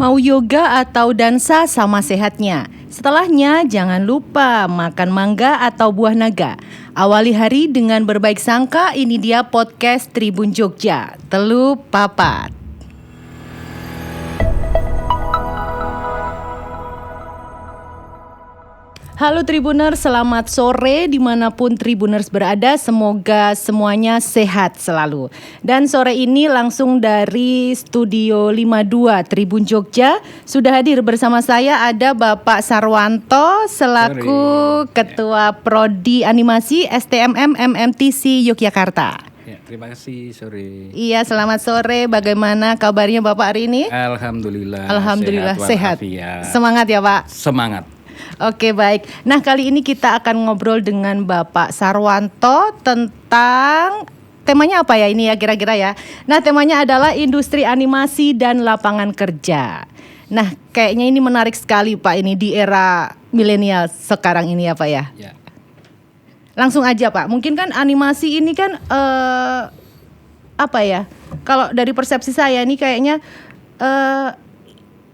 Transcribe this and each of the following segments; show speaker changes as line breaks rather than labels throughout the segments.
Mau yoga atau dansa sama sehatnya. Setelahnya jangan lupa makan mangga atau buah naga. Awali hari dengan berbaik sangka, ini dia podcast Tribun Jogja. Telu papat. Halo Tribuners, selamat sore dimanapun Tribuners berada. Semoga semuanya sehat selalu. Dan sore ini langsung dari Studio 52 Tribun Jogja sudah hadir bersama saya ada Bapak Sarwanto selaku Ketua Prodi Animasi STMM MMTC Yogyakarta.
Ya, terima kasih, sore.
Iya, selamat sore. Bagaimana kabarnya Bapak hari ini?
Alhamdulillah
sehat.
walafiat.
Semangat ya Pak.
Semangat.
Oke, baik. Nah, kali ini kita akan ngobrol dengan Bapak Sarwanto tentang temanya apa ya ini ya kira-kira ya. Nah, temanya adalah industri animasi dan lapangan kerja. Nah, kayaknya ini menarik sekali Pak ini di era milenial sekarang ini ya Pak ya.
Ya.
Langsung aja Pak. Mungkin kan animasi ini kan apa ya? Kalau dari persepsi saya ini kayaknya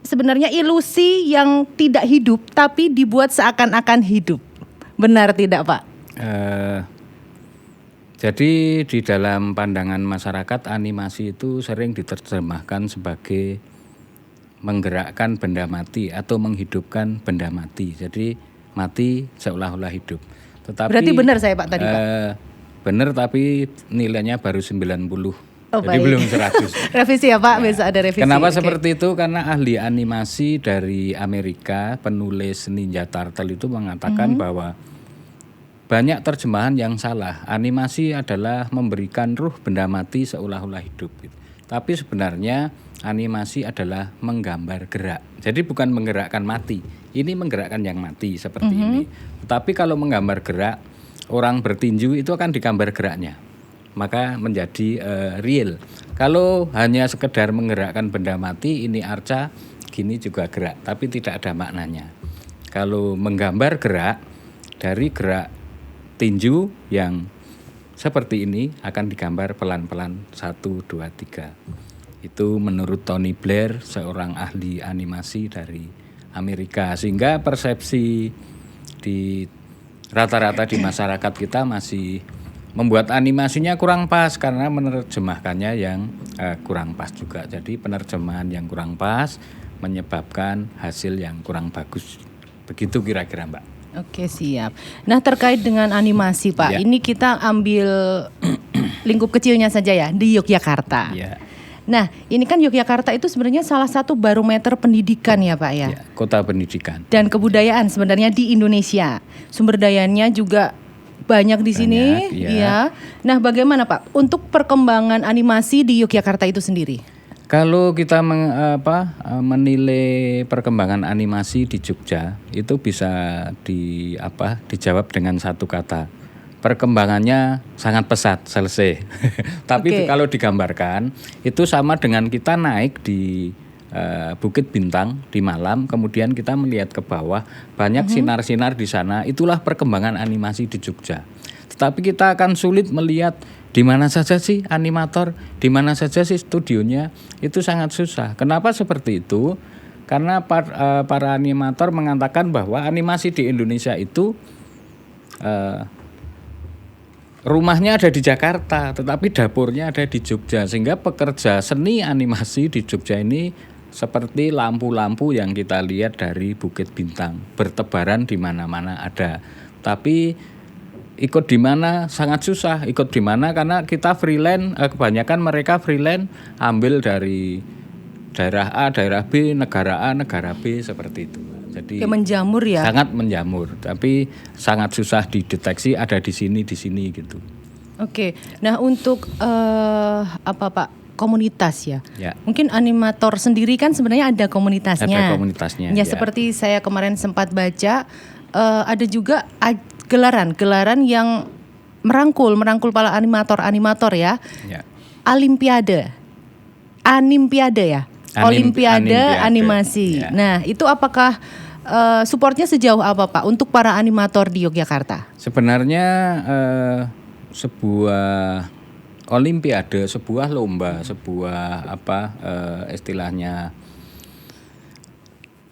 sebenarnya ilusi yang tidak hidup tapi dibuat seakan-akan hidup. Benar tidak Pak?
Jadi di dalam pandangan masyarakat animasi itu sering diterjemahkan sebagai menggerakkan benda mati atau menghidupkan benda mati. Jadi mati seolah-olah hidup. Tetapi
berarti benar saya Pak tadi Pak?
Benar tapi nilainya baru 90.
Oh,
jadi
baik.
belum 100.
Revisi ya Pak, besok ada revisi.
Kenapa
Oke.
seperti itu? Karena ahli animasi dari Amerika, penulis Ninja Turtle itu mengatakan bahwa banyak terjemahan yang salah. Animasi adalah memberikan ruh benda mati seolah-olah hidup. Tapi sebenarnya animasi adalah menggambar gerak. Jadi bukan menggerakkan mati. Ini menggerakkan yang mati seperti ini. Tetapi kalau menggambar gerak, orang bertinju itu akan digambar geraknya. Maka menjadi real. Kalau hanya sekedar menggerakkan benda mati, ini arca, gini juga gerak, tapi tidak ada maknanya. Kalau menggambar gerak, dari gerak tinju yang seperti ini akan digambar pelan-pelan 1, 2, 3. Itu menurut Tony Blair, seorang ahli animasi dari Amerika. Sehingga persepsi di rata-rata di masyarakat kita masih membuat animasinya kurang pas karena menerjemahkannya yang kurang pas juga. Jadi penerjemahan yang kurang pas menyebabkan hasil yang kurang bagus. Begitu kira-kira Mbak.
Oke, siap. Nah, terkait dengan animasi Pak,
Ya.
ini kita ambil lingkup kecilnya saja ya di Yogyakarta.
Ya.
Nah, ini kan Yogyakarta itu sebenarnya salah satu barometer pendidikan ya Pak ya.
Ya, kota pendidikan.
Dan kebudayaan sebenarnya di Indonesia. Sumber dayanya juga banyak di sini,
Banyak,
ya. Nah, bagaimana Pak untuk perkembangan animasi di Yogyakarta itu sendiri?
Kalau kita menilai perkembangan animasi di Jogja itu bisa dijawab dengan satu kata. Perkembangannya sangat pesat, selesai. Tapi kalau digambarkan itu sama dengan kita naik di Bukit Bintang di malam, kemudian kita melihat ke bawah banyak sinar-sinar di sana. Itulah perkembangan animasi di Jogja. Tetapi kita akan sulit melihat di mana saja sih animator, di mana saja sih studionya, itu sangat susah. Kenapa seperti itu? Karena para animator mengatakan bahwa animasi di Indonesia itu rumahnya ada di Jakarta, tetapi dapurnya ada di Jogja. Sehingga pekerja seni animasi di Jogja ini seperti lampu-lampu yang kita lihat dari Bukit Bintang, bertebaran di mana-mana ada. Tapi ikut di mana sangat susah, ikut di mana karena kita freelance, kebanyakan mereka freelance ambil dari daerah A, daerah B, negara A, negara B seperti itu. Jadi
menjamur ya.
Sangat menjamur, tapi sangat susah dideteksi ada di sini gitu.
Oke. Nah, untuk apa Pak? Komunitas ya.
Ya.
Mungkin animator sendiri kan sebenarnya ada komunitasnya.
Ada komunitasnya.
Ya, seperti saya kemarin sempat baca ada juga gelaran yang merangkul para animator ya.
Ya.
Animpiade ya. Olimpiade animasi.
Ya.
Nah, itu apakah supportnya sejauh apa Pak untuk para animator di Yogyakarta?
Sebenarnya sebuah olimpiade, sebuah lomba, istilahnya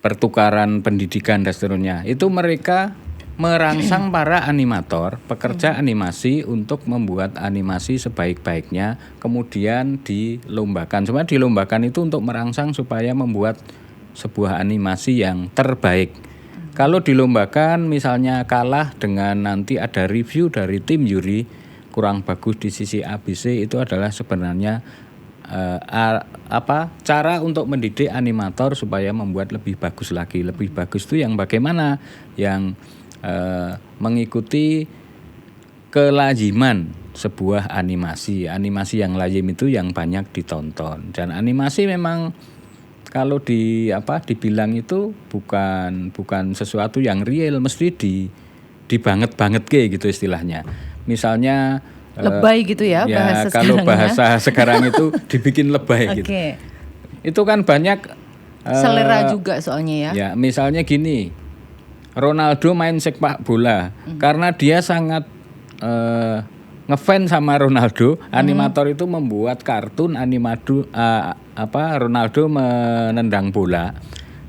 pertukaran pendidikan dan seterusnya. Itu mereka merangsang para animator, pekerja animasi untuk membuat animasi sebaik-baiknya, kemudian dilombakan. Cuma dilombakan itu untuk merangsang supaya membuat sebuah animasi yang terbaik. Kalau dilombakan misalnya kalah dengan nanti ada review dari tim juri kurang bagus di sisi ABC, itu adalah sebenarnya cara untuk mendidik animator supaya membuat lebih bagus lagi. Lebih bagus itu yang bagaimana? Yang mengikuti kelaziman sebuah animasi. Animasi yang lazim itu yang banyak ditonton. Dan animasi memang kalau dibilang itu bukan sesuatu yang real, mesti dibanget-banget gitu istilahnya. Misalnya
lebay gitu ya bahasa
kalau
sekarang
bahasa sekarang itu dibikin lebay gitu. Itu kan banyak
selera juga soalnya ya.
Ya, misalnya gini, Ronaldo main sepak bola karena dia sangat ngefans sama Ronaldo, animator itu membuat kartun Ronaldo menendang bola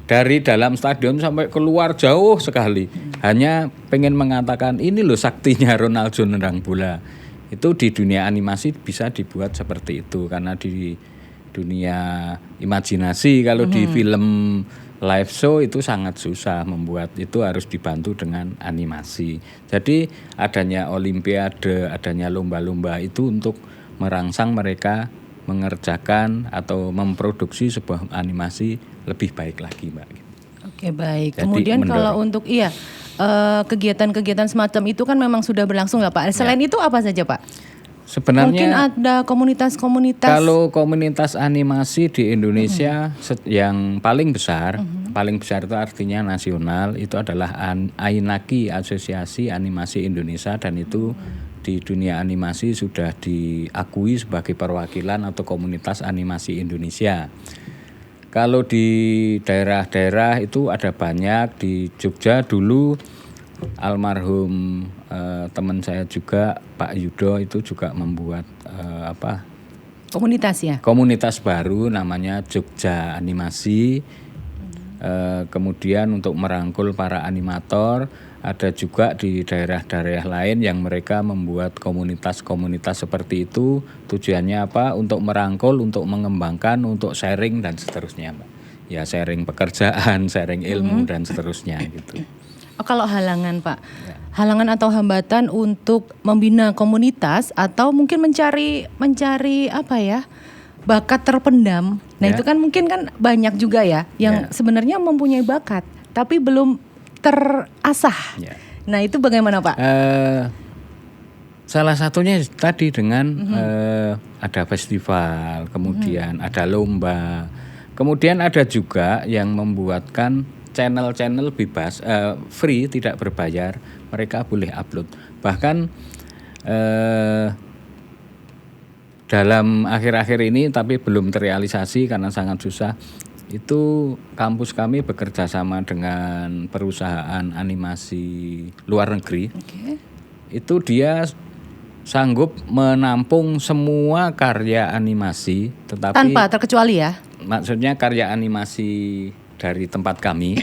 dari dalam stadion sampai keluar jauh sekali. Hanya pengen mengatakan ini loh saktinya Ronaldo nendang bola. Itu di dunia animasi bisa dibuat seperti itu karena di dunia imajinasi kalau di film live show itu sangat susah membuat, itu harus dibantu dengan animasi. Jadi adanya olimpiade, adanya lomba-lomba itu untuk merangsang mereka mengerjakan atau memproduksi sebuah animasi lebih baik lagi, Mbak.
Oke, baik.
Jadi
kemudian
mendorong.
Kalau untuk kegiatan-kegiatan semacam itu kan memang sudah berlangsung lah Pak. Selain itu apa saja Pak?
Sebenarnya
mungkin ada komunitas-komunitas.
Kalau komunitas animasi di Indonesia yang paling besar, paling besar itu artinya nasional, itu adalah AINAKI, Asosiasi Animasi Indonesia, dan itu di dunia animasi sudah diakui sebagai perwakilan atau komunitas animasi Indonesia. Kalau di daerah-daerah itu ada banyak. Di Jogja dulu almarhum teman saya juga Pak Yudo itu juga membuat
komunitas ya?
Komunitas baru namanya Jogja Animasi. Kemudian untuk merangkul para animator, ada juga di daerah-daerah lain yang mereka membuat komunitas-komunitas seperti itu. Tujuannya apa? Untuk merangkul, untuk mengembangkan, untuk sharing dan seterusnya, Mbak. Ya, sharing pekerjaan, sharing ilmu dan seterusnya gitu.
Kalau halangan, Pak, halangan atau hambatan untuk membina komunitas atau mungkin mencari apa ya, bakat terpendam. Nah itu kan mungkin kan banyak juga ya yang sebenarnya mempunyai bakat tapi belum terasah. Nah itu bagaimana, Pak?
Salah satunya tadi dengan ada festival, kemudian ada lomba, kemudian ada juga yang membuatkan channel-channel bebas, free, tidak berbayar, mereka boleh upload. Bahkan dalam akhir-akhir ini, tapi belum terrealisasi karena sangat susah, itu kampus kami bekerja sama dengan perusahaan animasi luar negeri. Itu dia sanggup menampung semua karya animasi, tetapi
tanpa terkecuali ya?
Maksudnya karya animasi dari tempat kami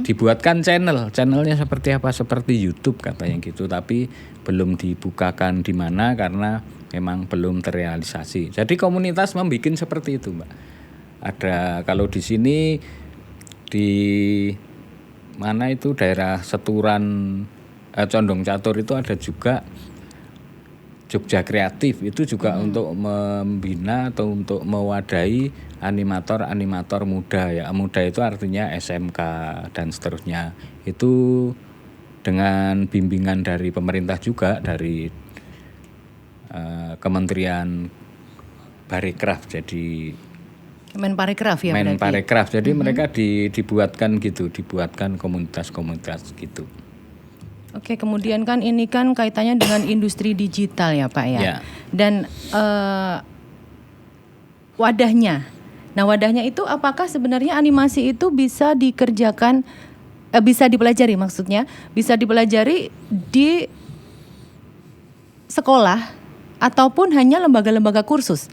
dibuatkan channelnya seperti apa, seperti YouTube katanya gitu, tapi belum dibukakan di mana karena memang belum terrealisasi. Jadi komunitas membuat seperti itu, Mbak. Ada kalau di sini di mana itu daerah Seturan, Condong Catur itu ada juga Jogja Kreatif, itu juga untuk membina atau untuk mewadahi animator-animator muda ya. Muda itu artinya SMK dan seterusnya. Itu dengan bimbingan dari pemerintah juga, dari Kementerian Parekraf, jadi
Menparekraf ya.
Menparekraf. Jadi mereka dibuatkan komunitas-komunitas gitu.
Oke, kemudian kan ini kan kaitannya dengan industri digital ya Pak ya. Dan wadahnya. Nah wadahnya itu apakah sebenarnya animasi itu bisa dikerjakan, bisa dipelajari maksudnya, bisa dipelajari di sekolah ataupun hanya lembaga-lembaga kursus?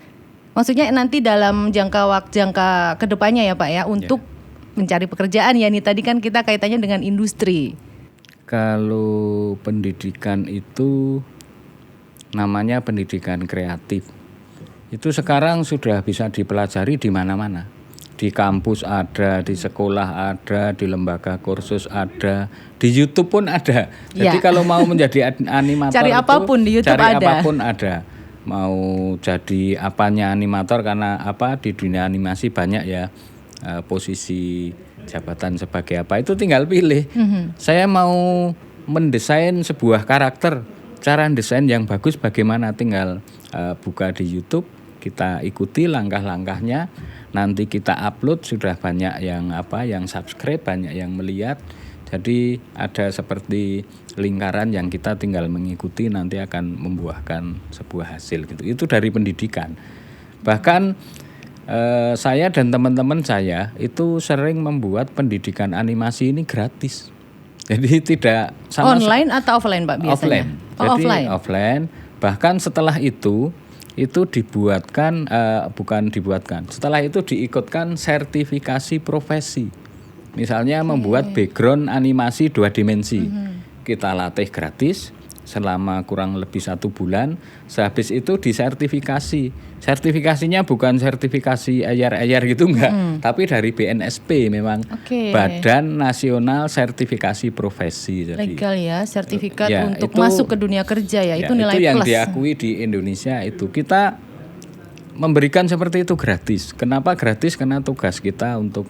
Maksudnya nanti dalam jangka kedepannya ya Pak ya, untuk mencari pekerjaan ya nih. Tadi kan kita kaitannya dengan industri.
Kalau pendidikan itu namanya pendidikan kreatif. Itu sekarang sudah bisa dipelajari di mana-mana. Di kampus ada, di sekolah ada, di lembaga kursus ada, di YouTube pun ada. Jadi kalau mau menjadi animator
cari apapun di YouTube
cari
ada.
apapun ada. Mau jadi apanya animator, karena di dunia animasi banyak ya posisi jabatan sebagai apa, itu tinggal pilih. Saya mau mendesain sebuah karakter, cara desain yang bagus bagaimana, tinggal buka di YouTube, kita ikuti langkah-langkahnya, nanti kita upload, sudah banyak yang subscribe, banyak yang melihat. Jadi ada seperti lingkaran yang kita tinggal mengikuti, nanti akan membuahkan sebuah hasil gitu. Itu dari pendidikan. Bahkan saya dan teman-teman saya itu sering membuat pendidikan animasi ini gratis. Jadi tidak sama
online atau offline Pak biasanya?
Offline. Jadi offline. Bahkan setelah itu dibuatkan setelah itu diikutkan sertifikasi profesi. Misalnya membuat background animasi 2 dimensi. Kita latih gratis selama kurang lebih 1 bulan. Sehabis itu disertifikasi. Sertifikasinya bukan sertifikasi ayar-ayar gitu enggak, tapi dari BNSP memang, Badan Nasional Sertifikasi Profesi. Jadi,
legal ya, sertifikat untuk masuk ke dunia kerja ya, itu nilai
itu yang
plus.
diakui di Indonesia. Itu kita memberikan seperti itu gratis. Kenapa gratis? Karena tugas kita untuk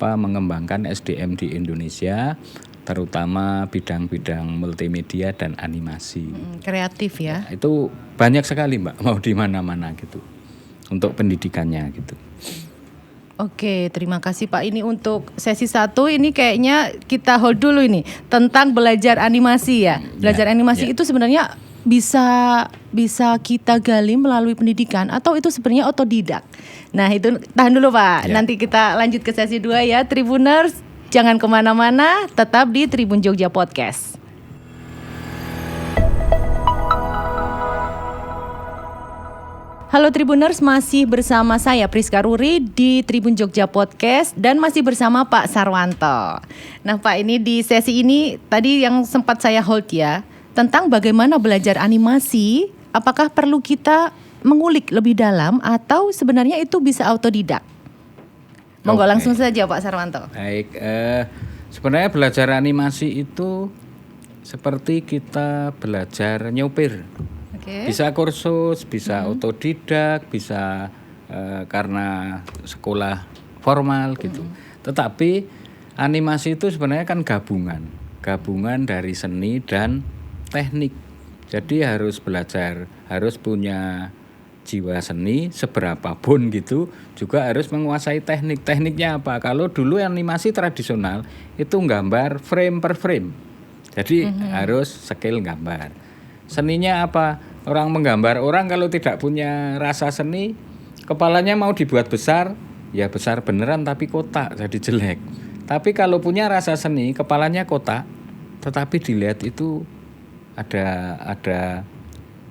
mengembangkan SDM di Indonesia, terutama bidang-bidang multimedia dan animasi.
Kreatif ya.
Itu banyak sekali Mbak, mau di mana-mana gitu untuk pendidikannya gitu.
Oke, terima kasih Pak. Ini untuk sesi 1 ini kayaknya kita hold dulu ini tentang belajar animasi ya. Belajar animasi itu sebenarnya bisa kita gali melalui pendidikan atau itu sebenarnya otodidak. Nah itu tahan dulu Pak. Nanti kita lanjut ke sesi 2 ya. Tribuners, jangan kemana-mana, tetap di Tribun Jogja Podcast. Halo Tribuners, masih bersama saya Priska Ruri di Tribun Jogja Podcast dan masih bersama Pak Sarwanto. Nah Pak, ini di sesi ini tadi yang sempat saya hold ya, tentang bagaimana belajar animasi, apakah perlu kita mengulik lebih dalam atau sebenarnya itu bisa autodidak? Monggo langsung saja Pak Sarwanto.
Baik, sebenarnya belajar animasi itu seperti kita belajar nyopir. Bisa kursus, bisa otodidak, bisa karena sekolah formal gitu. Tetapi animasi itu sebenarnya kan gabungan dari seni dan teknik. Jadi harus belajar, harus punya jiwa seni seberapapun gitu, juga harus menguasai teknik. Tekniknya apa? Kalau dulu animasi tradisional itu gambar frame per frame. Jadi harus skill gambar. Seninya apa? Orang menggambar, orang kalau tidak punya rasa seni, kepalanya mau dibuat besar, ya besar beneran tapi kotak, jadi jelek. Tapi kalau punya rasa seni, kepalanya kotak, tetapi dilihat itu ada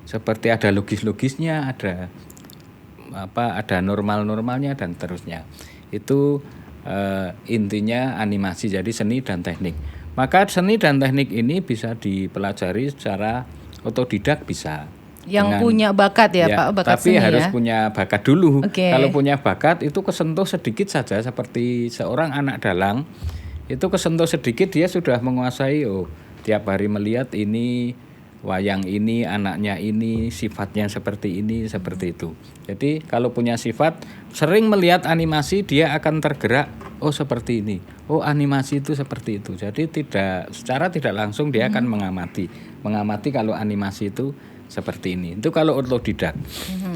seperti ada logis-logisnya, ada normal-normalnya dan terusnya. Itu intinya animasi, jadi seni dan teknik. Maka seni dan teknik ini bisa dipelajari secara otodidak bisa.
Yang punya bakat ya Pak, bakat
tapi
seni
harus
ya?
punya bakat dulu.
Kalau
punya bakat itu kesentuh sedikit saja, seperti seorang anak dalang, itu kesentuh sedikit dia sudah menguasai. Tiap hari melihat ini, wayang ini, anaknya ini, sifatnya seperti ini, seperti itu. Jadi kalau punya sifat, sering melihat animasi dia akan tergerak, seperti ini. Animasi itu seperti itu. Jadi secara tidak langsung dia akan mengamati kalau animasi itu seperti ini. Itu kalau otodidak.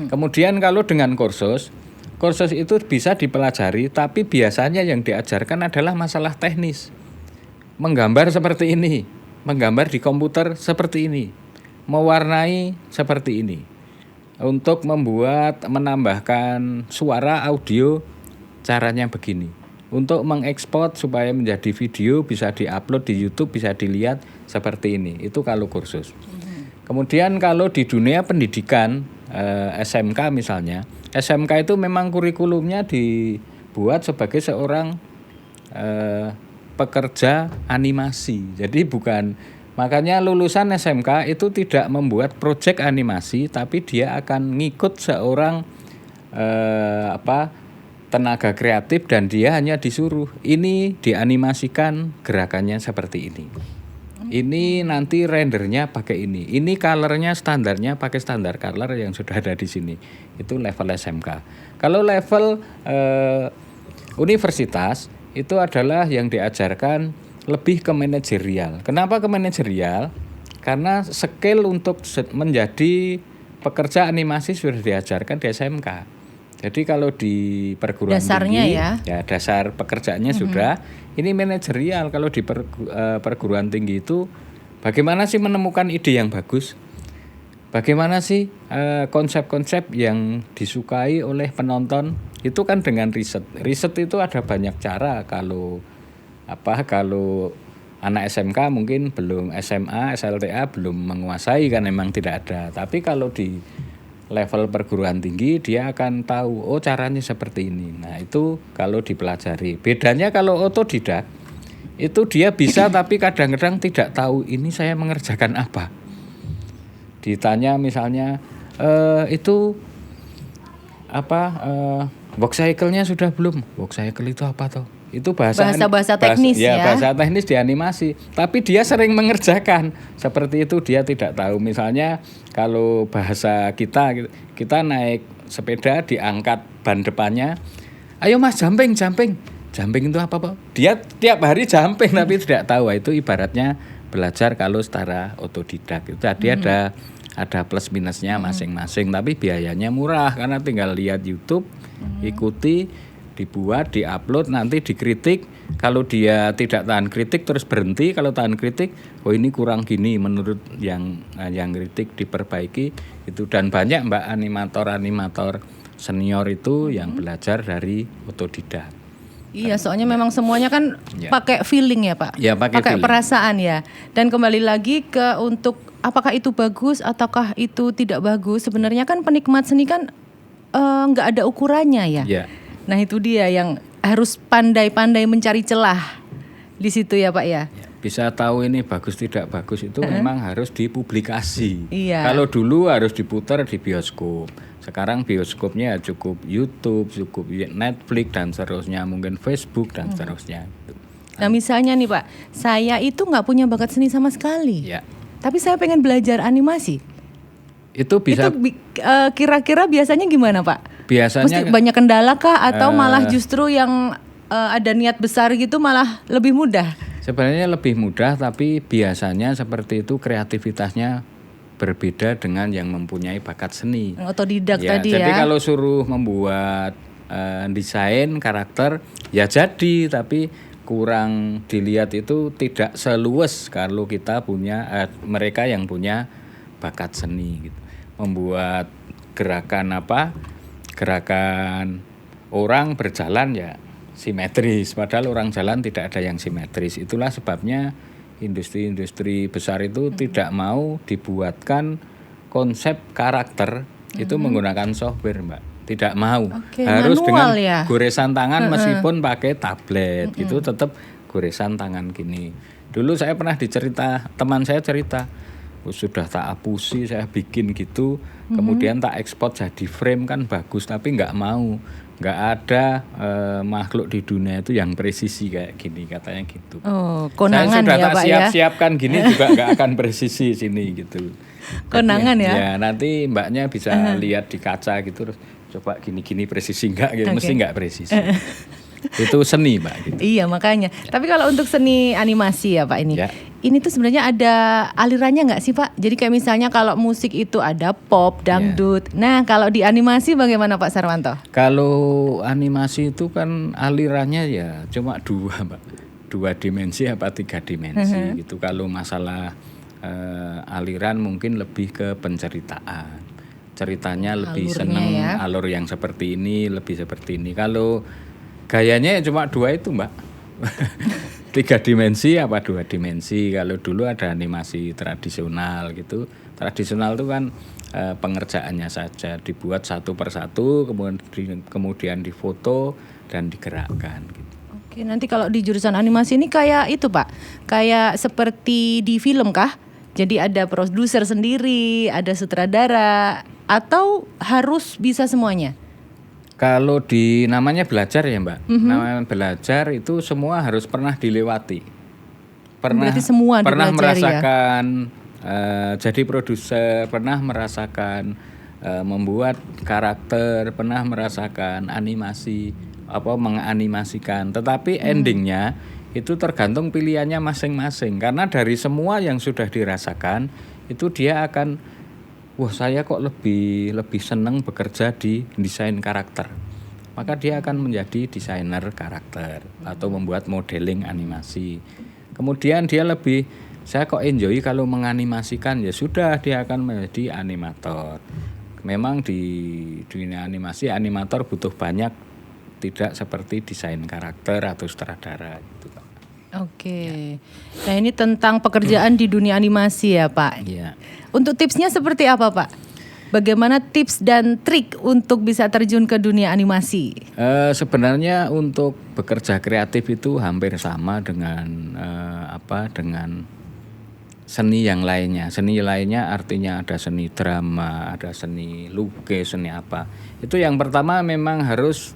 Kemudian kalau dengan kursus itu bisa dipelajari, tapi biasanya yang diajarkan adalah masalah teknis. Menggambar seperti ini, menggambar di komputer seperti ini, mewarnai seperti ini. Untuk menambahkan suara audio caranya begini. Untuk mengekspor supaya menjadi video bisa diupload di YouTube, bisa dilihat seperti ini. Itu kalau kursus. Kemudian kalau di dunia pendidikan, SMK misalnya, SMK itu memang kurikulumnya dibuat sebagai seorang pekerja animasi. Jadi bukan, makanya lulusan SMK itu tidak membuat proyek animasi, tapi dia akan ngikut seorang tenaga kreatif dan dia hanya disuruh ini dianimasikan gerakannya seperti ini. Ini nanti rendernya pakai ini colornya standarnya pakai standar color yang sudah ada di sini. Itu level SMK. Kalau level universitas itu adalah yang diajarkan lebih ke manajerial. Kenapa ke manajerial? Karena skill untuk menjadi pekerja animasi sudah diajarkan di SMK. Jadi kalau di perguruan
dasarnya
tinggi, ya dasar pekerjaannya sudah. Ini manajerial. Kalau di perguruan tinggi itu, bagaimana sih menemukan ide yang bagus? Bagaimana sih konsep-konsep yang disukai oleh penonton? Itu kan dengan riset. Riset itu ada banyak cara. Kalau anak SMK mungkin belum, SMA, SLTA belum menguasai kan, memang tidak ada. Tapi kalau di level perguruan tinggi dia akan tahu caranya seperti ini. Nah, itu kalau dipelajari. Bedanya kalau otodidak itu dia bisa tapi kadang-kadang tidak tahu ini saya mengerjakan apa. Ditanya misalnya itu box cycle-nya sudah belum? Box cycle itu apa toh? Itu bahasa
teknis ya.
Bahasa teknis di animasi. Tapi dia sering mengerjakan. Seperti itu dia tidak tahu. Misalnya kalau bahasa kita naik sepeda diangkat ban depannya. Ayo Mas jumping. Jumping itu apa Pak? Dia tiap hari jumping tapi tidak tahu. Itu ibaratnya belajar kalau secara otodidak. Itu tadi ada plus minusnya masing-masing. Tapi biayanya murah karena tinggal lihat YouTube, ikuti, dibuat, diupload, nanti dikritik. Kalau dia tidak tahan kritik terus berhenti. Kalau tahan kritik, ini kurang gini menurut yang kritik diperbaiki itu. Dan banyak Mbak animator senior itu yang belajar dari otodidak.
Iya, soalnya memang semuanya kan pakai feeling ya Pak.
Ya, pakai
perasaan ya. Dan kembali lagi ke untuk apakah itu bagus ataukah itu tidak bagus. Sebenarnya kan penikmat seni kan nggak ada ukurannya ya.
Ya.
Nah itu dia yang harus pandai-pandai mencari celah di situ ya Pak ya.
Bisa tahu ini bagus tidak bagus itu memang harus dipublikasi.
Iya.
Kalau dulu harus diputar di bioskop. Sekarang bioskopnya cukup YouTube, cukup Netflix dan seterusnya, mungkin Facebook dan seterusnya.
Nah misalnya nih Pak, saya itu nggak punya bakat seni sama sekali.
Ya.
Tapi saya pengen belajar animasi.
Itu bisa.
Itu kira-kira biasanya gimana Pak?
Biasanya
mesti banyak kendala kah atau malah justru yang ada niat besar gitu malah lebih mudah?
Sebenarnya lebih mudah, tapi biasanya seperti itu kreativitasnya berbeda dengan yang mempunyai bakat seni.
Otodidak tadi
jadi
ya.
Jadi kalau suruh membuat desain karakter ya jadi, tapi kurang dilihat itu tidak seluas kalau kita punya mereka yang punya bakat seni gitu. Membuat gerakan orang berjalan ya simetris, padahal orang jalan tidak ada yang simetris. Itulah sebabnya industri-industri besar itu tidak mau dibuatkan konsep karakter itu menggunakan software, Mbak. Tidak mau. Harus dengan goresan tangan meskipun pakai tablet gitu, tetap goresan tangan gini. Dulu saya pernah teman saya cerita, sudah tak hapusi, saya bikin gitu, kemudian tak ekspor jadi frame kan bagus, tapi nggak mau. Nggak ada makhluk di dunia itu yang presisi kayak gini, katanya gitu.
Konangan
saya sudah
ya,
tak
Pak,
siap-siapkan gini juga nggak akan presisi sini gitu.
Konangan ya?
Ya nanti mbaknya bisa lihat di kaca gitu, terus coba gini-gini presisi nggak gitu, mesti nggak presisi. Itu seni Mbak gitu.
Iya makanya. Tapi kalau untuk seni animasi ya Pak ini, ini tuh sebenarnya ada alirannya nggak sih Pak? Jadi kayak misalnya kalau musik itu ada pop, dangdut. Nah kalau di animasi bagaimana Pak Sarwanto?
Kalau animasi itu kan alirannya ya cuma dua Mbak, 2 dimensi apa 3 dimensi gitu. Kalau masalah aliran mungkin lebih ke penceritaan. Ceritanya lebih seneng alur yang seperti ini, lebih seperti ini. Kalau gayanya cuma 2 itu Mbak. 3 dimensi apa 2 dimensi. Kalau dulu ada animasi tradisional gitu. Tradisional itu kan pengerjaannya saja, dibuat satu persatu, kemudian difoto dan digerakkan gitu.
Oke, nanti kalau di jurusan animasi ini kayak itu Pak, kayak seperti di film kah? Jadi ada produser sendiri, ada sutradara, atau harus bisa semuanya?
Kalau di namanya belajar ya Mbak, namanya belajar itu semua harus pernah dilewati.
Berarti semua
Pernah
dipelajari
merasakan jadi produser, pernah merasakan membuat karakter, pernah merasakan animasi, menganimasikan. Tetapi endingnya itu tergantung pilihannya masing-masing. Karena dari semua yang sudah dirasakan itu dia akan, wah saya kok lebih senang bekerja di desain karakter. Maka dia akan menjadi desainer karakter atau membuat modeling animasi. Kemudian dia saya kok enjoy kalau menganimasikan, ya sudah dia akan menjadi animator. Memang di dunia animasi animator butuh banyak, tidak seperti desain karakter atau sutradara gitu Pak.
Oke. Nah ini tentang pekerjaan di dunia animasi ya Pak.
Iya.
Untuk tipsnya seperti apa Pak? Bagaimana tips dan trik untuk bisa terjun ke dunia animasi?
Sebenarnya untuk bekerja kreatif itu hampir sama dengan dengan seni yang lainnya. Seni lainnya artinya ada seni drama, ada seni lukis, seni apa. Itu yang pertama memang harus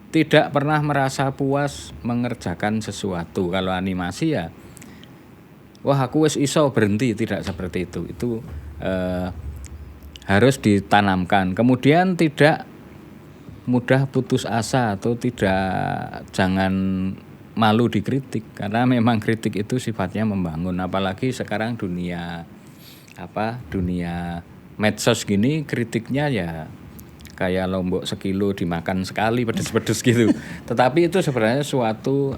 tidak pernah merasa puas mengerjakan sesuatu. Kalau animasi ya, wah aku wis iso berhenti, tidak seperti itu. Itu harus ditanamkan. Kemudian tidak mudah putus asa atau jangan malu dikritik, karena memang kritik itu sifatnya membangun. Apalagi sekarang dunia medsos gini, kritiknya ya kayak lombok sekilo dimakan sekali, pedes-pedes gitu. Tetapi itu sebenarnya suatu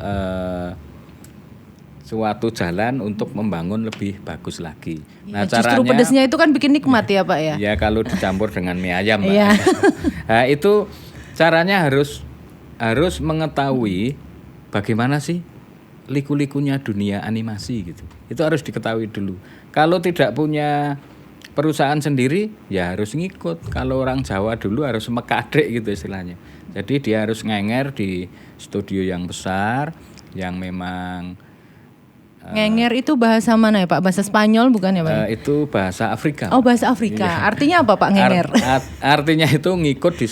jalan untuk membangun lebih bagus lagi. Nah,
ya, justru pedesnya itu kan bikin nikmat ya Pak ya.
Ya kalau dicampur dengan mie ayam Mbak.
Iya.
Nah, itu caranya harus mengetahui bagaimana sih liku-likunya dunia animasi gitu. Itu harus diketahui dulu. Kalau tidak punya perusahaan sendiri ya harus ngikut. Kalau orang Jawa dulu harus mekadek gitu istilahnya. Jadi dia harus ngenger di studio yang besar yang memang
ngenger itu bahasa mana ya Pak? Bahasa Spanyol bukan ya Pak?
Itu bahasa Afrika.
Oh bahasa Afrika.
Iya.
Artinya apa Pak ngenger?
Artinya itu ngikut di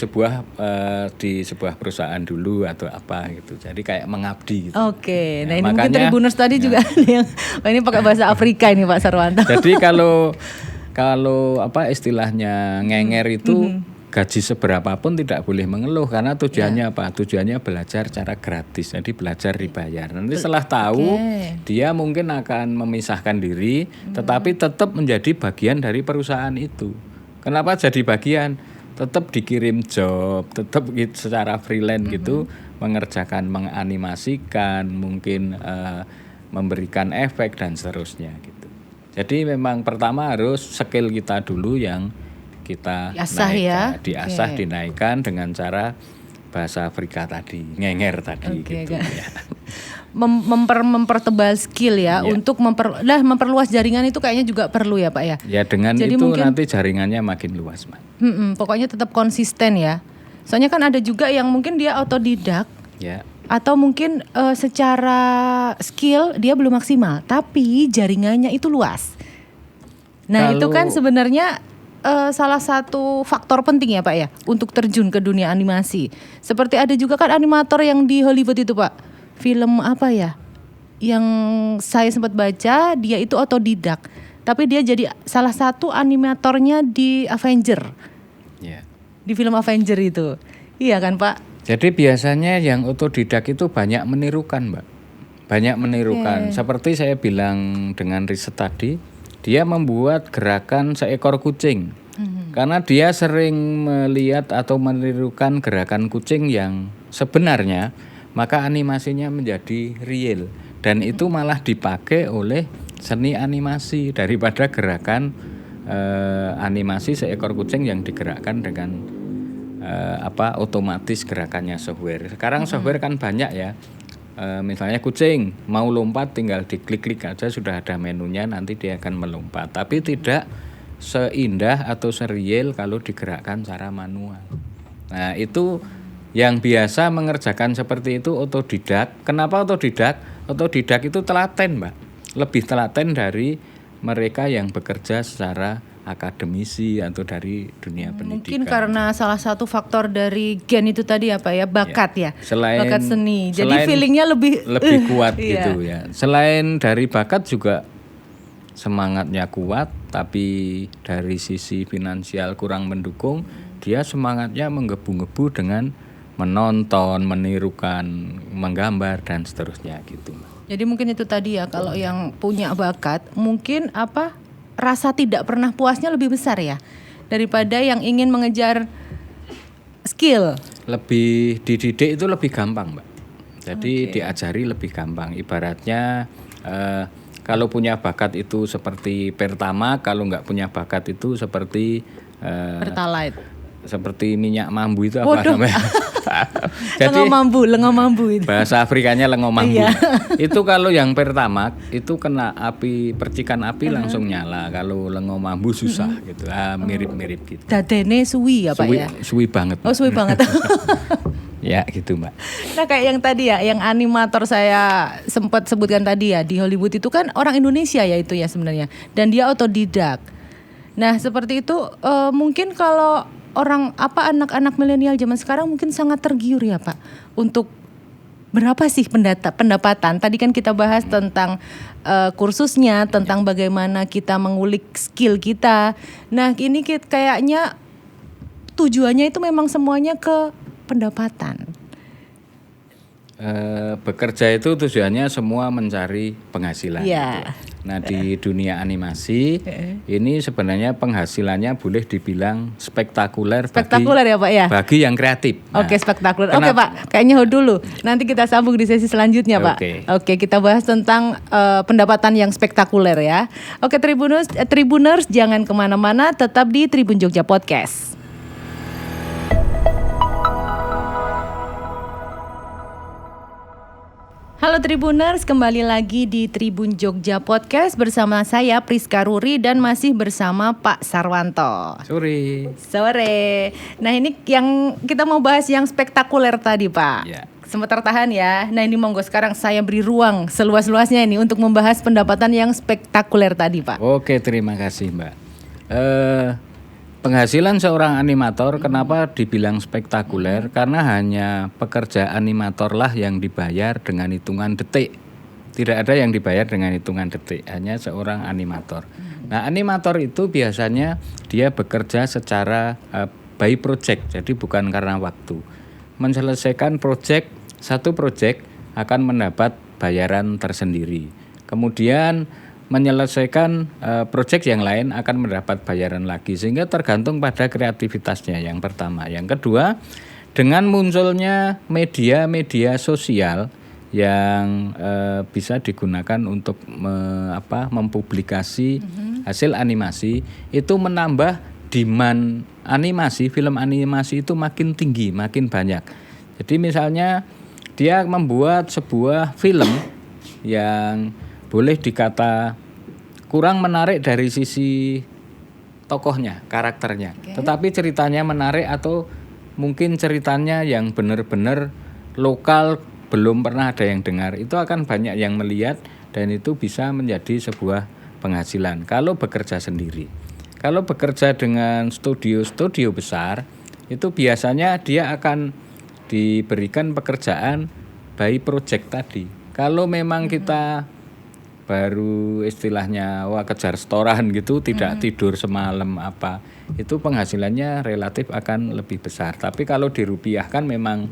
sebuah perusahaan dulu atau apa gitu. Jadi kayak mengabdi gitu.
Oke. Nah
Ya,
ini
makanya,
mungkin Tribuners tadi juga ada yang ini pakai bahasa Afrika ini Pak Sarwanto.
Jadi kalau istilahnya ngenger itu gaji seberapapun tidak boleh mengeluh, karena tujuannya apa? Tujuannya belajar cara gratis. Jadi belajar dibayar. Nanti setelah tahu dia mungkin akan memisahkan diri, tetapi tetap menjadi bagian dari perusahaan itu. Kenapa jadi bagian? Tetap dikirim job, tetap secara freelance gitu mengerjakan, menganimasikan, mungkin memberikan efek dan seterusnya gitu. Jadi memang pertama harus skill kita dulu yang kita diasah, dinaikkan dengan cara bahasa Afrika tadi, ngenger tadi gitu ya.
Mempertebal skill ya, untuk memperluas jaringan itu kayaknya juga perlu ya Pak ya.
Ya dengan jadi itu nanti jaringannya makin luas Mas.
Pokoknya tetap konsisten ya. Soalnya kan ada juga yang mungkin dia autodidak.
Ya.
Atau mungkin secara skill dia belum maksimal, tapi jaringannya itu luas. Nah itu kan sebenarnya salah satu faktor penting ya Pak ya untuk terjun ke dunia animasi. Seperti ada juga kan animator yang di Hollywood itu Pak, film apa ya, yang saya sempat baca, dia itu otodidak, tapi dia jadi salah satu animatornya di Avenger, di film Avenger itu. Iya kan Pak?
Jadi biasanya yang otodidak itu banyak menirukan Mbak, banyak menirukan. Seperti saya bilang dengan riset tadi, dia membuat gerakan seekor kucing. Karena dia sering melihat atau menirukan gerakan kucing yang sebenarnya, maka animasinya menjadi real. Dan itu malah dipakai oleh seni animasi daripada gerakan animasi seekor kucing yang digerakkan dengan otomatis gerakannya software. Sekarang software kan banyak ya. Misalnya kucing mau lompat tinggal diklik-klik aja sudah ada menunya, nanti dia akan melompat. Tapi tidak seindah atau serial kalau digerakkan secara manual. Nah itu Yang biasa mengerjakan seperti itu otodidak. Kenapa otodidak? Otodidak itu telaten, Mbak. Lebih telaten dari mereka yang bekerja secara akademisi atau dari dunia pendidikan.
Mungkin karena salah satu faktor dari gen itu tadi apa ya, bakat ya. Bakat seni. Jadi feelingnya lebih
kuat gitu ya. Selain dari bakat juga semangatnya kuat, tapi dari sisi finansial kurang mendukung, dia semangatnya menggebu-gebu dengan menonton, menirukan, menggambar dan seterusnya gitu.
Jadi mungkin itu tadi ya, kalau yang punya bakat mungkin rasa tidak pernah puasnya lebih besar ya daripada yang ingin mengejar skill.
Lebih dididik itu lebih gampang, Mbak. Jadi diajari lebih gampang. Ibaratnya kalau punya bakat itu seperti pertama, kalau nggak punya bakat itu seperti
Pertalite.
Seperti minyak mambu itu apa namanya?
Jadi lengo mambu itu.
Bahasa Afrikanya lengo mambu. Itu kalau yang pertama itu kena api, percikan api langsung nyala. Kalau lengo mambu susah gitu. Mirip-mirip gitu.
Dadene suwi ya Pak ya?
Suwi banget.
Oh suwi banget.
Ya gitu Mbak.
Nah kayak yang tadi ya, yang animator saya sempat sebutkan tadi ya, di Hollywood itu kan orang Indonesia ya itu ya sebenarnya. Dan dia otodidak. Nah seperti itu mungkin kalau anak-anak milenial zaman sekarang mungkin sangat tergiur ya Pak untuk berapa sih pendapatan. Tadi kan kita bahas tentang kursusnya, tentang bagaimana kita mengulik skill kita. Nah ini kayaknya tujuannya itu memang semuanya ke pendapatan.
Bekerja itu tujuannya semua mencari penghasilan.
Yeah.
Gitu. Nah di dunia animasi ini sebenarnya penghasilannya boleh dibilang spektakuler
ya Pak ya.
Bagi yang kreatif.
Oke, spektakuler. Oke Pak, kayaknya hold dulu. Nanti kita sambung di sesi selanjutnya Pak. Oke, kita bahas tentang pendapatan yang spektakuler ya. Oke Tribuners jangan kemana-mana, tetap di Tribun Jogja Podcast. Halo Tribuners, kembali lagi di Tribun Jogja Podcast bersama saya Priska Ruri dan masih bersama Pak Sarwanto. Sore. Nah ini yang kita mau bahas yang spektakuler tadi Pak.
Ya.
Sempat tertahan ya. Nah ini monggo sekarang saya beri ruang seluas-luasnya ini untuk membahas pendapatan yang spektakuler tadi Pak.
Oke, terima kasih Mbak. Penghasilan seorang animator kenapa dibilang spektakuler? Karena hanya pekerja animator lah yang dibayar dengan hitungan detik. Tidak ada yang dibayar dengan hitungan detik, hanya seorang animator. Nah, animator itu biasanya dia bekerja secara by project, jadi bukan karena waktu. Menyelesaikan satu project akan mendapat bayaran tersendiri. Kemudian menyelesaikan proyek yang lain akan mendapat bayaran lagi, sehingga tergantung pada kreativitasnya yang pertama. Yang kedua, dengan munculnya media-media sosial yang bisa digunakan untuk mempublikasi hasil animasi, itu menambah demand animasi, film animasi itu makin tinggi, makin banyak. Jadi misalnya dia membuat sebuah film yang boleh dikata kurang menarik dari sisi tokohnya, karakternya. Tetapi ceritanya menarik atau mungkin ceritanya yang benar-benar lokal, belum pernah ada yang dengar. Itu akan banyak yang melihat dan itu bisa menjadi sebuah penghasilan kalau bekerja sendiri. Kalau bekerja dengan studio-studio besar, itu biasanya dia akan diberikan pekerjaan by project tadi. Kalau memang kita baru istilahnya kejar setoran gitu, tidak tidur semalam itu penghasilannya relatif akan lebih besar. Tapi kalau dirupiahkan memang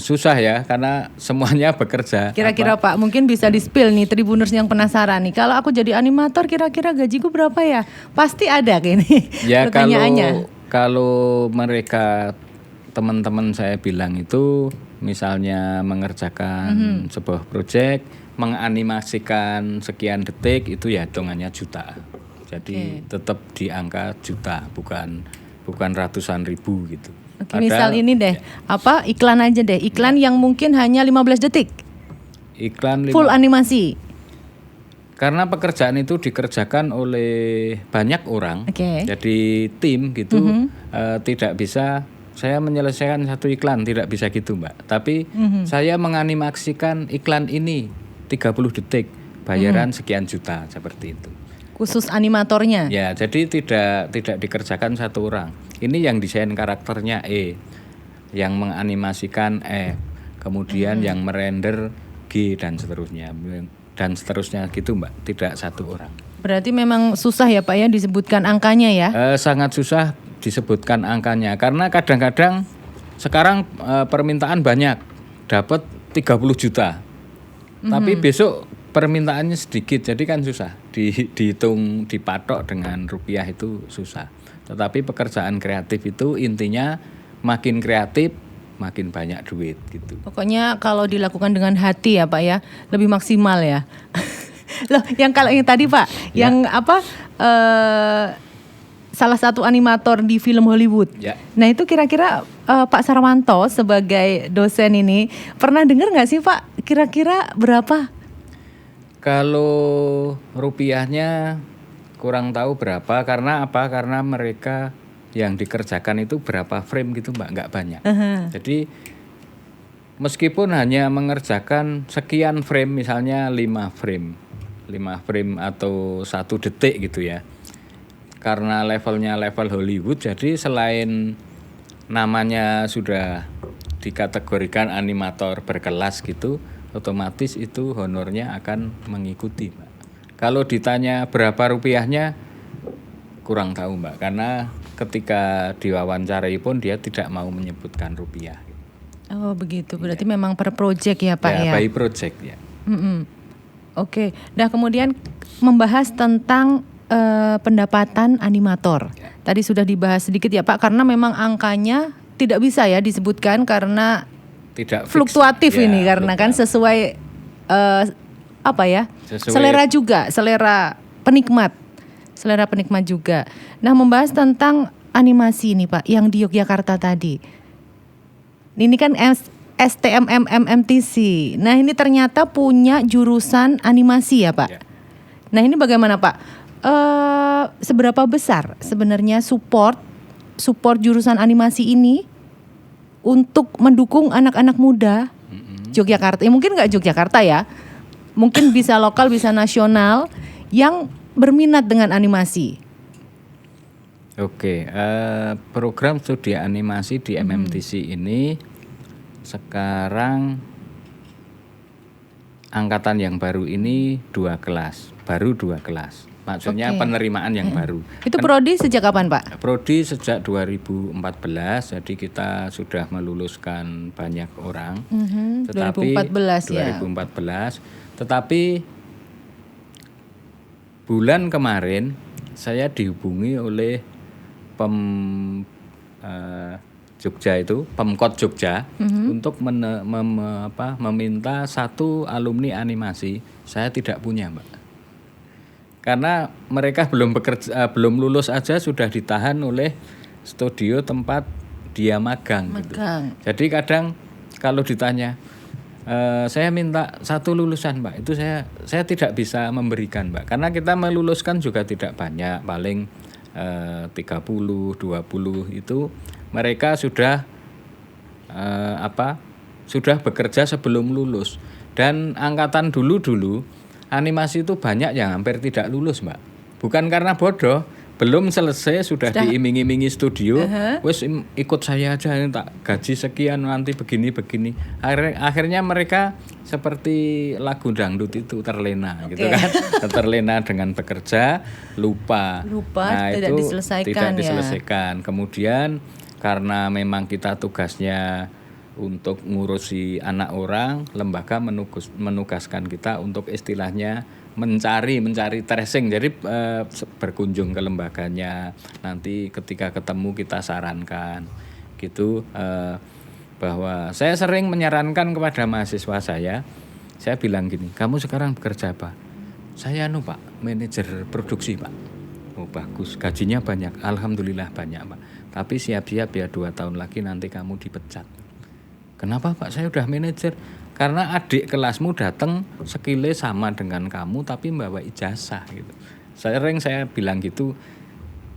susah ya, karena semuanya bekerja.
Kira-kira Pak mungkin bisa di-spill nih Tribuners yang penasaran nih, kalau aku jadi animator kira-kira gajiku berapa ya? Pasti ada kayaknya
ya. Kalau mereka teman-teman saya bilang itu misalnya mengerjakan sebuah proyek, menganimasikan sekian detik, itu ya hitungannya juta. Jadi tetap di angka juta, bukan ratusan ribu gitu.
Oke, misal ini deh, iklan aja deh, iklan yang mungkin hanya 15 detik.
Iklan
full animasi.
Karena pekerjaan itu dikerjakan oleh banyak orang, jadi tim gitu, tidak bisa saya menyelesaikan satu iklan, tidak bisa gitu Mbak. Tapi saya menganimasikan iklan ini 30 detik, bayaran sekian juta, seperti itu.
Khusus animatornya?
Ya, jadi tidak dikerjakan satu orang. Ini yang desain karakternya E, yang menganimasikan E, kemudian yang merender G dan seterusnya gitu Mbak, tidak satu orang.
Berarti memang susah ya Pak ya disebutkan angkanya ya?
Sangat susah disebutkan angkanya karena kadang-kadang sekarang permintaan banyak, dapat 30 juta. Tapi besok permintaannya sedikit, jadi kan susah dihitung, dipatok dengan rupiah itu susah. Tetapi pekerjaan kreatif itu intinya makin kreatif makin banyak duit gitu.
Pokoknya kalau dilakukan dengan hati ya Pak ya, lebih maksimal ya. Loh, kalau yang tadi Pak,
Ya.
yang apa? Salah satu animator di film Hollywood.
Ya.
Nah itu kira-kira Pak Sarwanto sebagai dosen ini pernah dengar nggak sih Pak? Kira-kira berapa?
Kalau rupiahnya kurang tahu berapa, karena apa? Karena mereka yang dikerjakan itu berapa frame gitu Mbak, nggak banyak. Jadi meskipun hanya mengerjakan sekian frame, misalnya 5 frame atau 1 detik gitu ya. Karena levelnya level Hollywood, jadi selain namanya sudah dikategorikan animator berkelas gitu, otomatis itu honornya akan mengikuti Mbak. Kalau ditanya berapa rupiahnya, kurang tahu Mbak, karena ketika diwawancarai pun dia tidak mau menyebutkan rupiah.
Oh begitu, berarti memang per project ya Pak ya?
By project ya.
Oke, nah kemudian membahas tentang pendapatan animator. Tadi sudah dibahas sedikit ya Pak, karena memang angkanya tidak bisa ya disebutkan karena
Tidak fix.
fluktuatif
Ya,
ini, karena kan sesuai apa ya,
Sesuai-
selera juga, selera penikmat juga. Nah membahas tentang animasi ini Pak, yang di Yogyakarta tadi. Ini kan STMMMTC. Nah ini ternyata punya jurusan animasi ya Pak.
Ya.
Nah ini bagaimana Pak? Seberapa besar sebenarnya support jurusan animasi ini untuk mendukung anak-anak muda Yogyakarta? Mungkin nggak Yogyakarta ya, mungkin bisa lokal, bisa nasional yang berminat dengan animasi.
Oke, program studi animasi di MMTC ini sekarang angkatan yang baru ini 2 kelas, baru 2 kelas. Maksudnya
Oke.
penerimaan yang baru.
Itu prodi sejak kapan Pak?
Prodi sejak 2014, jadi kita sudah meluluskan banyak orang. Tetapi
2014 ya.
2014. Tetapi bulan kemarin saya dihubungi oleh Jogja itu, Pemkot Jogja, untuk meminta 1 alumni animasi. Saya tidak punya, Mbak. Karena mereka belum lulus aja sudah ditahan oleh studio tempat dia magang. Gitu. Jadi kadang kalau ditanya, saya minta 1 lulusan Mbak, itu saya tidak bisa memberikan Mbak. Karena kita meluluskan juga tidak banyak, paling 30, 20 itu mereka sudah sudah bekerja sebelum lulus. Dan angkatan dulu animasi itu banyak yang hampir tidak lulus Mbak. Bukan karena bodoh, belum selesai sudah diiming-imingi studio, wes ikut saya aja, tak gaji sekian nanti begini. Akhirnya mereka seperti lagu dangdut itu terlena gitu kan. Terlena dengan bekerja, lupa. Nah,
tidak
itu
diselesaikan
tidak
ya.
diselesaikan. Kemudian karena memang kita tugasnya untuk ngurusi anak orang, lembaga menugaskan kita untuk istilahnya mencari tracing. Jadi berkunjung ke lembaganya, nanti ketika ketemu kita sarankan gitu, bahwa saya sering menyarankan kepada mahasiswa saya bilang gini, kamu sekarang bekerja apa? Saya Pak, manajer produksi Pak. Oh bagus, gajinya banyak, alhamdulillah banyak Pak. Tapi siap-siap ya 2 tahun lagi nanti kamu dipecat. Kenapa Pak? Saya udah manajer. Karena adik kelasmu datang skillnya sama dengan kamu tapi membawa ijazah gitu. Saya bilang gitu.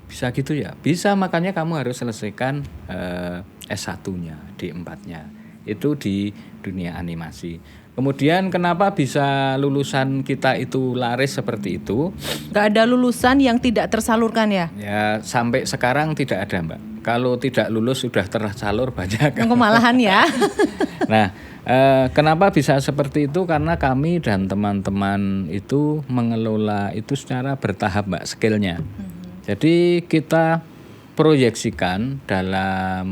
Bisa gitu ya? Bisa, makanya kamu harus selesaikan S1-nya, D4-nya. Itu di dunia animasi. Kemudian kenapa bisa lulusan kita itu laris seperti itu?
Gak ada lulusan yang tidak tersalurkan ya?
Ya, sampai sekarang tidak ada, Mbak. Kalau tidak lulus sudah tersalur banyak.
Yang kemalahan ya.
Nah, kenapa bisa seperti itu? Karena kami dan teman-teman itu mengelola itu secara bertahap, Mbak, skillnya. Jadi kita proyeksikan dalam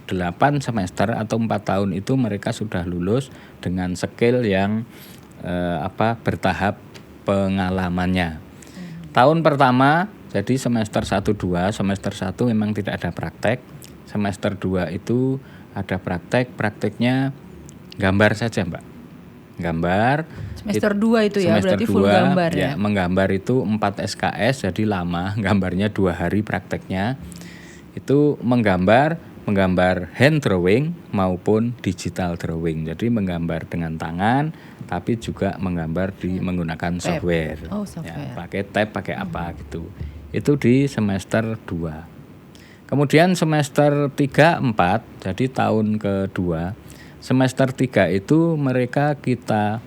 8 semester atau 4 tahun itu mereka sudah lulus dengan skill yang bertahap pengalamannya. Tahun pertama, jadi semester 1-2, semester 1 memang tidak ada praktek. Semester 2 itu ada praktek, prakteknya gambar saja, Mbak. Gambar.
Semester 2 itu ya,
Semester
berarti full
2,
gambar ya.
Menggambar itu 4 SKS, jadi lama, gambarnya 2 hari prakteknya. Itu menggambar hand drawing maupun digital drawing. Jadi menggambar dengan tangan, tapi juga menggambar menggunakan software.
Oh, software.
Ya, pakai tab, pakai apa gitu. Itu di semester 2. Kemudian semester 3, 4, jadi tahun kedua. Semester 3 itu mereka kita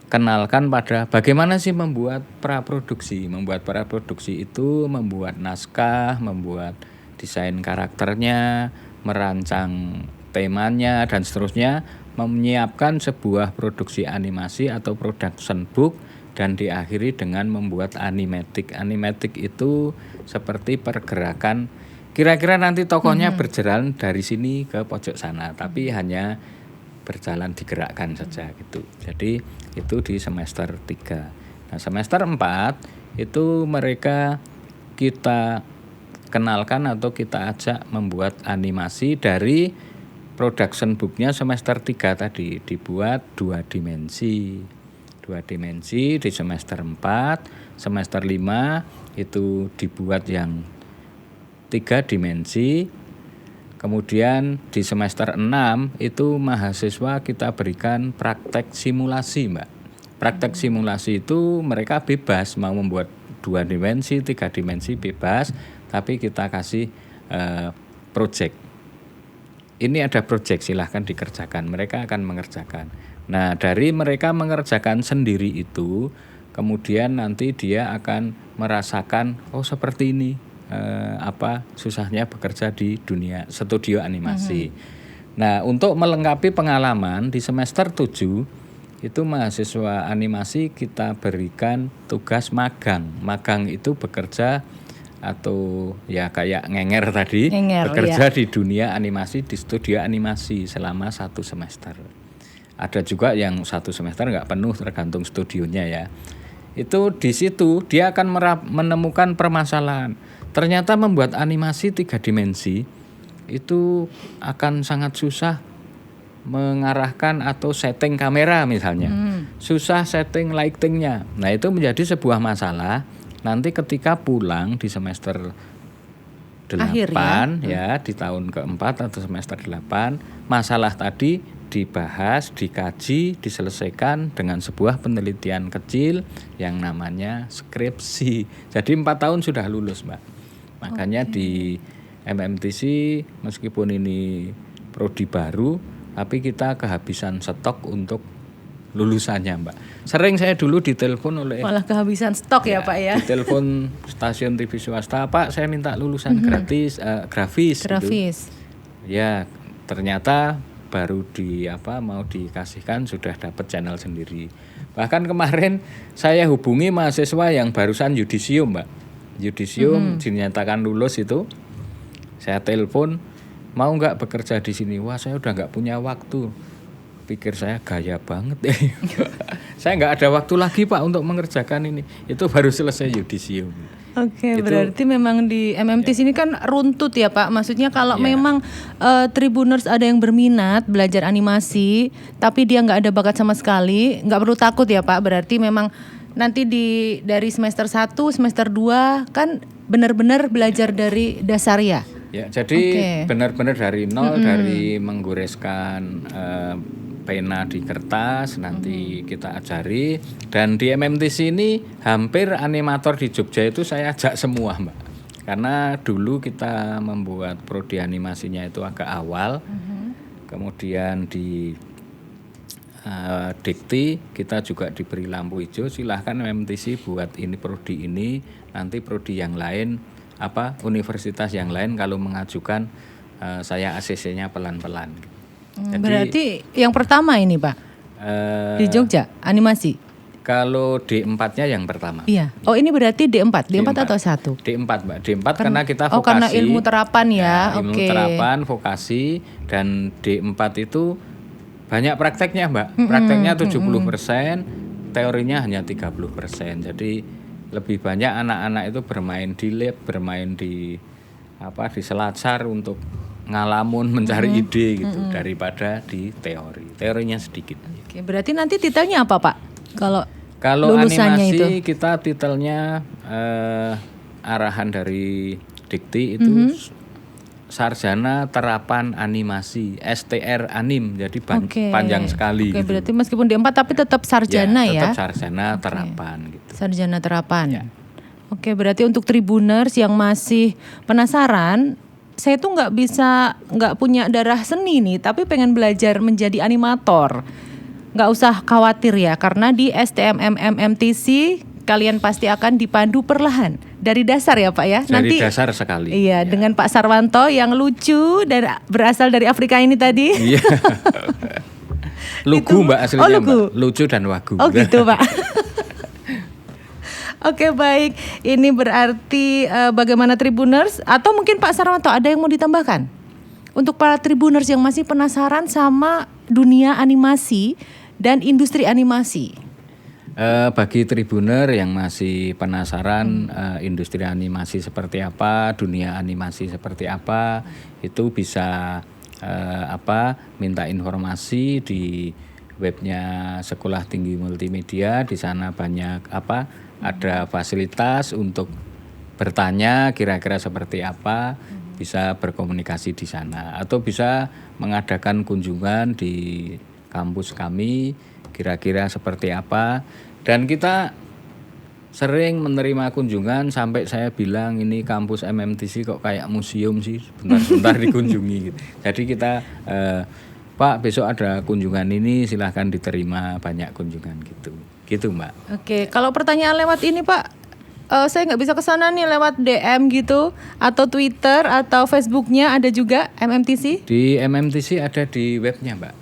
kenalkan pada bagaimana sih membuat praproduksi. Membuat praproduksi itu membuat naskah, membuat desain karakternya, merancang temanya dan seterusnya, menyiapkan sebuah produksi animasi atau production book dan diakhiri dengan membuat animatic. Animatic itu seperti pergerakan, kira-kira nanti tokohnya berjalan dari sini ke pojok sana, tapi hanya berjalan digerakkan saja gitu. Jadi itu di semester 3. Nah, semester 4 itu mereka kita kenalkan atau kita ajak membuat animasi dari production booknya semester 3 tadi, dibuat 2 dimensi. 2 dimensi di semester 4, semester 5 itu dibuat yang 3 dimensi. Kemudian di semester 6 itu mahasiswa kita berikan praktek simulasi, Mbak. Praktek simulasi itu mereka bebas mau membuat 2 dimensi, 3 dimensi bebas, tapi kita kasih project. Ini ada project, silahkan dikerjakan. Mereka akan mengerjakan. Nah, dari mereka mengerjakan sendiri itu, kemudian nanti dia akan merasakan, oh seperti ini. Susahnya bekerja di dunia studio animasi. Nah, untuk melengkapi pengalaman di semester 7 itu mahasiswa animasi kita berikan tugas magang. Magang itu bekerja atau ya kayak ngenger tadi, bekerja di dunia animasi di studio animasi selama 1 semester. Ada juga yang 1 semester nggak penuh, tergantung studionya ya. Itu di situ dia akan menemukan permasalahan. Ternyata membuat animasi 3 dimensi itu akan sangat susah mengarahkan atau setting kamera misalnya. Susah setting lightingnya. Nah, itu menjadi sebuah masalah. Nanti ketika pulang di semester 8 ya, di tahun keempat atau semester 8, masalah tadi dibahas, dikaji, diselesaikan dengan sebuah penelitian kecil yang namanya skripsi. Jadi 4 tahun sudah lulus, Mbak. Makanya di MMTC meskipun ini prodi baru, tapi kita kehabisan stok untuk lulusannya, Mbak. Sering saya dulu ditelepon oleh
malah kehabisan stok ya Pak ya.
Ditelepon stasiun TV swasta, Pak saya minta lulusan grafis. Gitu. Ya ternyata baru mau dikasihkan sudah dapat channel sendiri. Bahkan kemarin saya hubungi mahasiswa yang barusan yudisium, Mbak. Yudisium dinyatakan lulus itu, saya telepon, mau nggak bekerja di sini? Wah saya udah nggak punya waktu. Pikir saya gaya banget ya. Saya nggak ada waktu lagi Pak untuk mengerjakan ini. Itu baru selesai yudisium.
Oke, berarti memang di MMTC ini kan runtut ya Pak. Maksudnya kalau memang Tribuners ada yang berminat belajar animasi, tapi dia nggak ada bakat sama sekali, nggak perlu takut ya Pak. Berarti memang nanti dari semester 1, semester 2 kan benar-benar belajar dari dasar ya?
Ya, jadi benar-benar dari nol, dari menggoreskan pena di kertas, nanti kita ajari. Dan di MMTC ini hampir animator di Jogja itu saya ajak semua, Mbak. Karena dulu kita membuat prodi animasinya itu agak awal, kemudian di Dikti kita juga diberi lampu hijau, silahkan MMTC buat ini prodi ini, nanti prodi yang lain universitas yang lain kalau mengajukan saya ACC-nya pelan-pelan.
Jadi, berarti yang pertama ini Pak di Jogja animasi.
Kalau D4-nya yang pertama.
Iya. Oh ini berarti D4 atau 1?
D4 Mbak. D4 karena kita vokasi. Oh
karena ilmu terapan ya.
Ilmu terapan, vokasi, dan D4 itu banyak prakteknya Mbak. Prakteknya 70%, teorinya hanya 30%. Jadi lebih banyak anak-anak itu bermain di lab, bermain di selasar untuk ngalamun mencari ide gitu daripada di teori. Teorinya sedikit.
Oke, berarti nanti titelnya apa Pak? Kalau
animasi
itu?
Kita titelnya arahan dari Dikti itu Sarjana Terapan Animasi, STR Anim, jadi panjang sekali.
Oke, gitu. Berarti meskipun D4 tapi tetap sarjana ya?
Tetap sarjana terapan gitu.
Sarjana terapan. Ya. Oke, berarti untuk Tribuners yang masih penasaran, saya tuh nggak punya darah seni nih, tapi pengen belajar menjadi animator. Nggak usah khawatir ya, karena di STMM MMTC kalian pasti akan dipandu perlahan dari dasar ya Pak ya.
Dari dasar sekali.
Iya, dengan Pak Sarwanto yang lucu dan berasal dari Afrika ini tadi. Iya.
Lugu Mbak aslinya Mbak. Lucu dan wagu.
Oh gitu Pak. Oke baik, ini berarti bagaimana Tribuners atau mungkin Pak Sarwanto ada yang mau ditambahkan? Untuk para Tribuners yang masih penasaran sama dunia animasi dan industri animasi.
Bagi Tribuner yang masih penasaran industri animasi seperti apa, dunia animasi seperti apa, itu bisa minta informasi di webnya Sekolah Tinggi Multimedia. Di sana banyak ada fasilitas untuk bertanya kira-kira seperti apa, bisa berkomunikasi di sana atau bisa mengadakan kunjungan di kampus kami kira-kira seperti apa. Dan kita sering menerima kunjungan sampai saya bilang ini kampus MMTC kok kayak museum sih, bentar-bentar dikunjungi gitu. Jadi kita Pak besok ada kunjungan ini silahkan diterima, banyak kunjungan gitu Mbak.
Oke, kalau pertanyaan lewat ini Pak, saya nggak bisa kesana nih lewat DM gitu atau Twitter atau Facebooknya ada juga MMTC?
Di MMTC ada di webnya Mbak,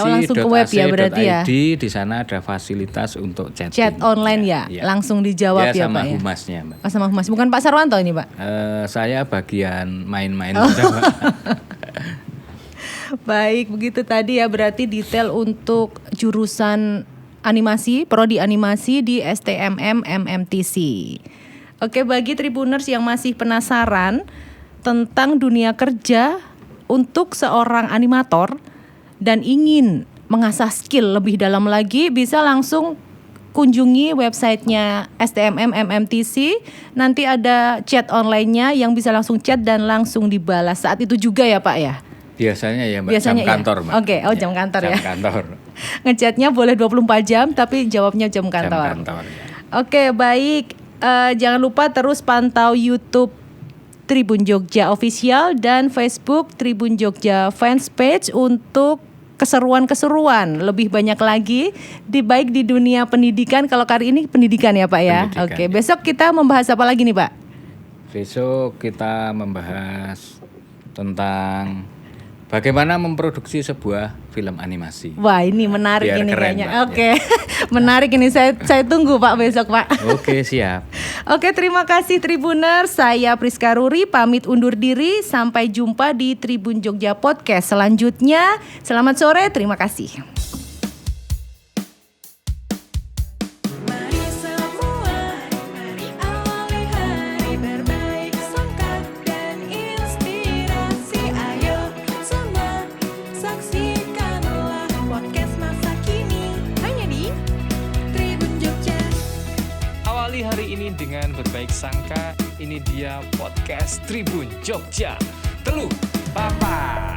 langsung ke web ya berarti ya.
Di sana ada fasilitas untuk chatting.
Chat online ya. Langsung dijawab ya
sama
Pak ya.
Humasnya Mbak.
Sama Humas, bukan Pak Sarwanto ini Pak?
Saya bagian main-main aja Mbak.
Baik, begitu tadi ya berarti detail untuk jurusan animasi, prodi animasi di STMM MMTC. Oke, bagi Tribuners yang masih penasaran tentang dunia kerja untuk seorang animator dan ingin mengasah skill lebih dalam lagi, bisa langsung kunjungi websitenya STMM MMTC. Nanti ada chat online-nya yang bisa langsung chat dan langsung dibalas saat itu juga ya Pak ya?
Biasanya ya Mbak, jam kantor Mbak.
Oke, jam kantor ya.
Jam kantor.
Ngechatnya boleh 24 jam tapi jawabnya jam kantor.
Jam kantor ya.
Oke, baik. Jangan lupa terus pantau YouTube Tribun Jogja Official dan Facebook Tribun Jogja Fans Page untuk keseruan-keseruan lebih banyak lagi baik di dunia pendidikan. Kalau kali ini pendidikan ya Pak ya.
Pendidikan,
Oke, besok kita membahas apa lagi nih Pak?
Besok kita membahas tentang bagaimana memproduksi sebuah film animasi.
Wah, ini menarik.
Biar
ini
keren,
kayaknya.
Mbak,
Oke. Menarik ini, saya tunggu Pak besok Pak.
Oke, siap.
Oke, terima kasih Tribuners. Saya Priska Ruri pamit undur diri. Sampai jumpa di Tribun Jogja Podcast selanjutnya. Selamat sore, terima kasih.
Hari ini dengan berbaik sangka, ini dia podcast Tribun Jogja. Teluh Papa.